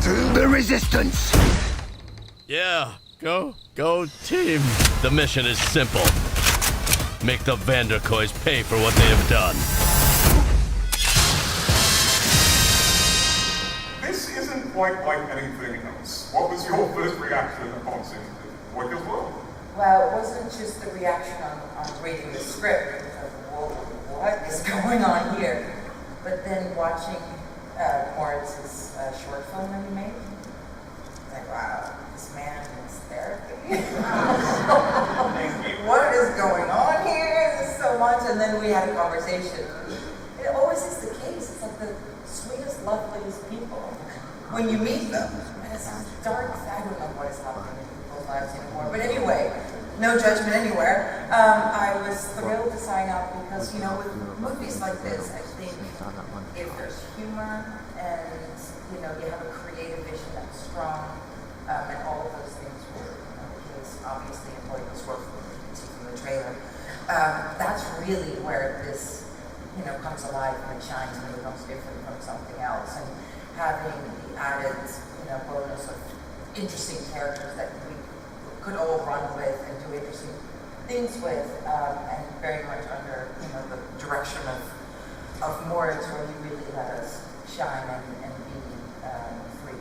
to the resistance. Yeah, go team. The mission is simple. Make the Vanderkoys pay for what they have done. This isn't quite like anything else. What was your first reaction upon seeing it? What as well? Well, it wasn't just the reaction on reading the script, because, whoa, what is going on here? But then watching Moritz's short film that he made, like, wow, this man needs therapy. What is going on here? There's so much. And then we had a conversation. It always is the case. It's like the sweetest, loveliest people when you meet them. And it's dark. I don't know what is happening in people's lives anymore. But anyway, no judgment anywhere. I was thrilled to sign up because, you know, with movies like this, I think if there's humor and, you know, you have a creative vision that's strong, and all of those things were the case, obviously, in Boyd's work, you can see from the trailer. That's really where this, you know, comes alive and it shines and it becomes different from something else. And having the added, you know, bonus of interesting characters that we could all run with and do interesting things with, and very much under, you know, the direction of Moritz, where he really let us shine and be free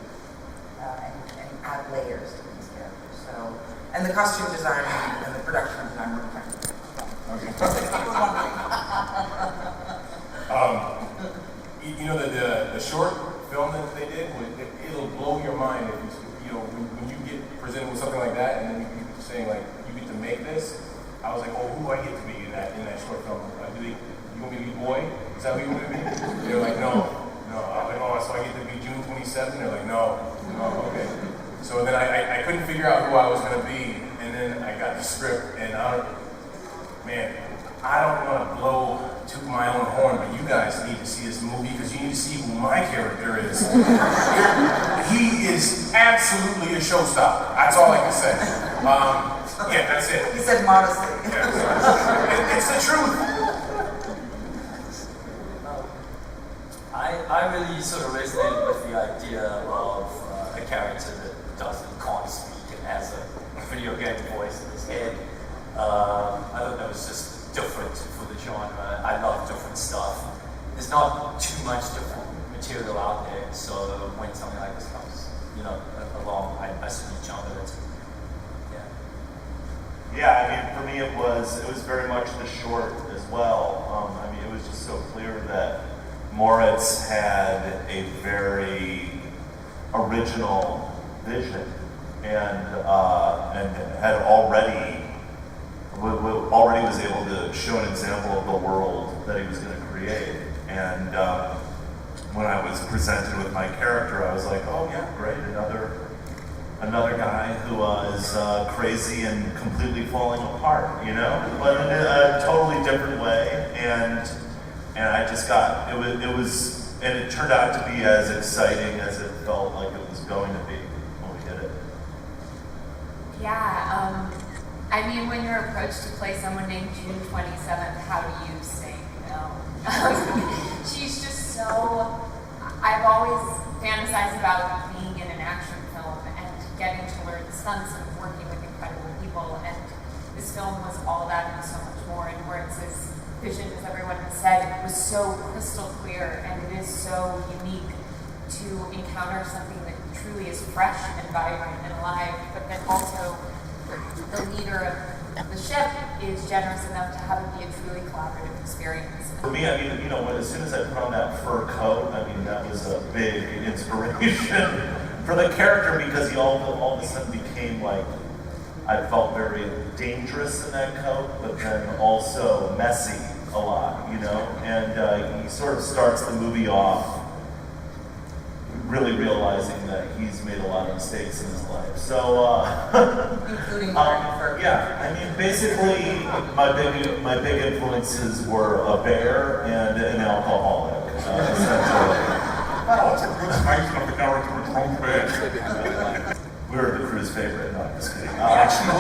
and add layers to these characters. So, and the costume design and the production design were kind of Okay. You know, the short film that they did, it'll blow your mind if you know, when you get presented with something like that, and then you keep saying, like, you get to make this. I was like, oh, who do I get to be in that short film? You want me to be boy? Is that what you want me to be? They're like, no. I'm like, oh, so I get to be June 27th? They're like, no, okay. So then I couldn't figure out who I was going to be, and then I got the script, and I don't want to blow to my own horn, but you guys need to see this movie because you need to see who my character is. He is absolutely a showstopper. That's all I can say. Yeah, that's it. He said modestly. Yeah. It's the truth. I really sort of resonated with the idea of a character that can't speak and has a video game voice in his head. I thought that was just different for the genre. I love different stuff. There's not too much different material out there, so when something like this comes, you know, along, I sort of jump at it. Yeah, I mean, for me it was very much the short as well. I mean, it was just so clear that Moritz had a very original vision and had already was able to show an example of the world that he was going to create. And when I was presented with my character, I was like, oh yeah, great, another guy who is crazy and completely falling apart, you know, but in a totally different way. And I just got and it turned out to be as exciting as it felt like it was going to be when we did it. Yeah, I mean, when you're approached to play someone named June 27th, how do you say no? She's just so. I've always fantasized about being in an action film and getting to learn stunts and working with incredible people, and this film was all that and so much more. And Moritz's vision, as everyone has said, was so crystal clear, and it is so unique to encounter something that truly is fresh and vibrant and alive, but then also the leader of the ship is generous enough to have it be a truly collaborative experience. For me, I mean, you know, as soon as I put on that fur coat, I mean, that was a big inspiration for the character because he all of a sudden became like, I felt very dangerous in that coat, but then also messy a lot, you know? And he sort of starts the movie off really realizing that he's made a lot of mistakes in his life. So, including Martin yeah, I mean, basically, my big influences were a bear and an alcoholic. What's a good summation of the character of Tom Bear? We were the crew's favorite. No, I'm just kidding. Actually,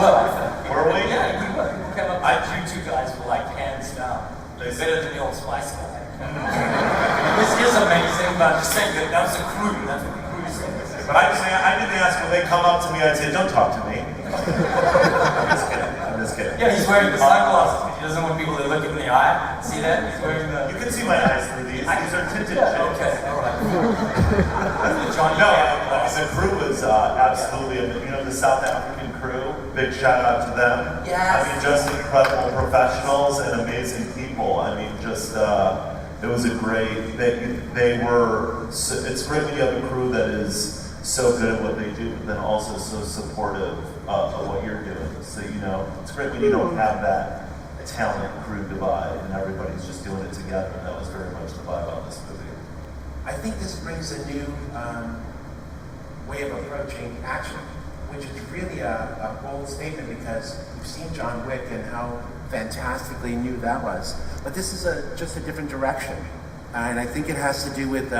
were we? Yeah, we were. We came up. You two guys were like hands down. They're better than the old Spice guy. This is amazing, but I'm just saying that was a crew. That's what the crew said. But I didn't ask when they come up to me, I'd say, don't talk to me. I'm just kidding. Yeah, he's wearing the sunglasses. He doesn't want people to look him in the eye. See that? He's wearing the... You can see my eyes through these. These are tinted shades. Okay, all right. Johnny, No, the crew was absolutely, the South African crew, big shout out to them. Yes. I mean, just incredible professionals and amazing people. I mean, just, it was a great, they were, it's great when you have a crew that is so good at what they do, but then also so supportive of what you're doing. So, it's great when you don't have that talent crew divide and everybody's just doing it together. And that was very much the vibe on this movie. I think this brings a new way of approaching action, which is really a bold statement because we've seen John Wick and how fantastically new that was. But this is just a different direction. And I think it has to do with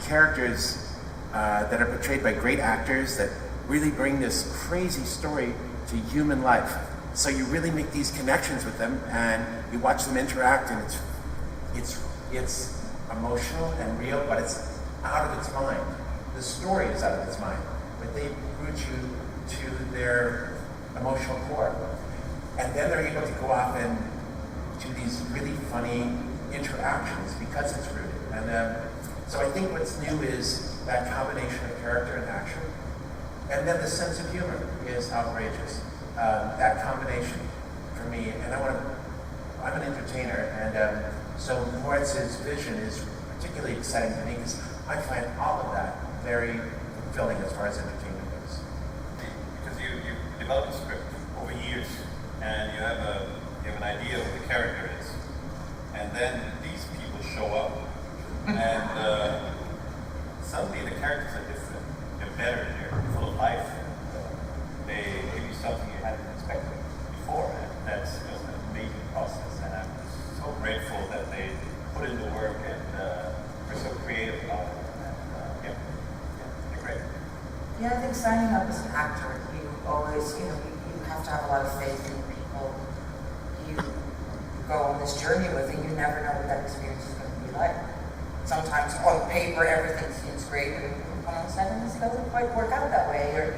characters that are portrayed by great actors that really bring this crazy story to human life. So you really make these connections with them and you watch them interact, and it's emotional and real, but it's out of its mind. The story is out of its mind, but they root you to their emotional core. And then they're able to go off and do these really funny interactions because it's rooted. And so I think what's new is that combination of character and action. And then the sense of humor is outrageous. That combination for me, and I'm an entertainer, and so Moritz's vision is particularly exciting to me because I find all of that very fulfilling as far as entertainment goes. Because you develop a script over years, and you have an idea of what the character is, and then these people show up, and suddenly the characters are different. They're better. They're full of life. They give you something you hadn't expected before, and that's just an amazing process. And I'm so grateful that they put in the work and were so creative about it. And they're great. Yeah, I think signing up as an actor, you always, you have to have a lot of faith in the people you go on this journey with, and you never know what that experience is going to be like. Sometimes on paper everything seems great, and on the set it doesn't quite work out that way,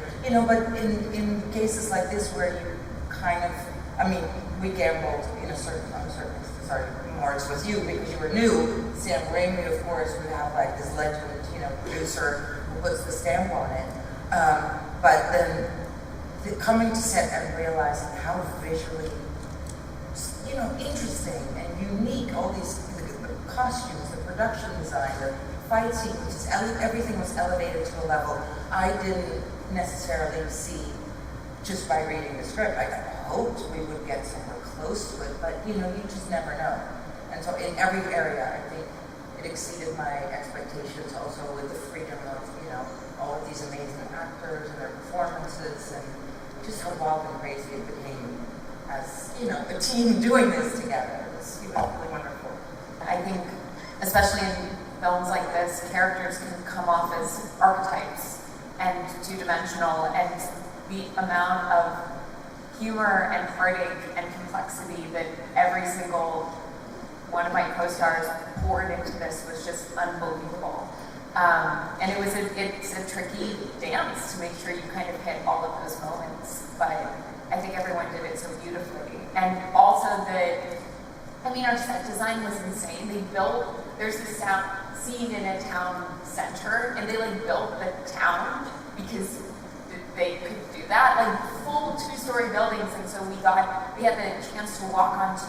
but in cases like this where you kind of, we gambled in a certain, sorry, Moritz with you because you were new. Sam Raimi, of course, would have like this legend, producer who puts the stamp on it. But then coming to set and realizing how visually, interesting and unique all these the costumes, the production design, the fight sequences, everything was elevated to a level I didn't necessarily see just by reading the script. I hoped we would get somewhere close to it, but you just never know. And so in every area, I think it exceeded my expectations. Also with the freedom of all of these amazing actors and their performances, and just how wild and crazy it became as a team doing this together. It was really wonderful. I think, especially in films like this, characters can come off as archetypes and two-dimensional, and the amount of humor and heartache and complexity that every single one of my co-stars poured into this was just unbelievable. And it's a tricky dance to make sure you kind of hit all of those moments, but I think everyone did it so beautifully. And also our set design was insane. There's this scene in a town center, and they built the town because they could do that, full 2-story buildings. And so we had the chance to walk onto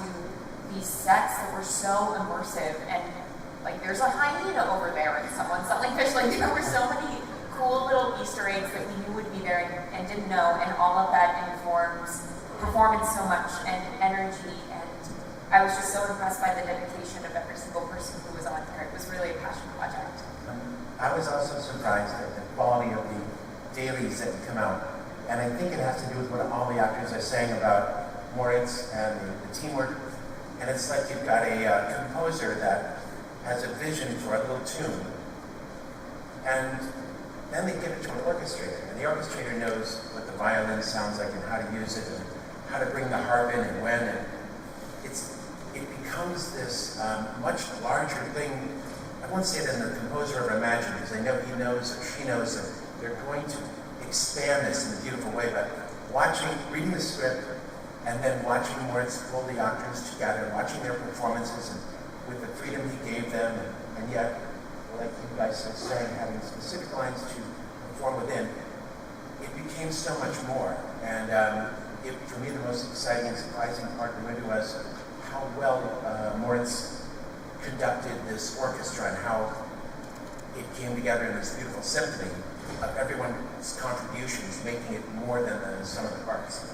these sets that were so immersive, and there's a hyena over there and someone's selling fish. There were so many cool little Easter eggs that we knew would be there and didn't know, and all of that informs performance so much and energy. And I was just so impressed by the dedication of every single person who was on there. It was really a passion project. I was also surprised at the quality of the dailies that come out. And I think it has to do with what all the actors are saying about Moritz and the teamwork. And it's like you've got a composer that has a vision for a little tune. And then they give it to an orchestrator. And the orchestrator knows what the violin sounds like and how to use it and how to bring the harp in and when. And it becomes this much larger thing. I won't say than the composer ever imagined, because I know he knows or she knows that they're going to expand this in a beautiful way. But reading the script, and then watching Moritz pull the actors together, watching their performances, and with the freedom he gave them, and yet, like you guys are saying, having specific lines to perform within, it became so much more. And for me, the most exciting and surprising part of the movie was how well Moritz conducted this orchestra and how it came together in this beautiful symphony of everyone's contributions, making it more than the sum of the parts.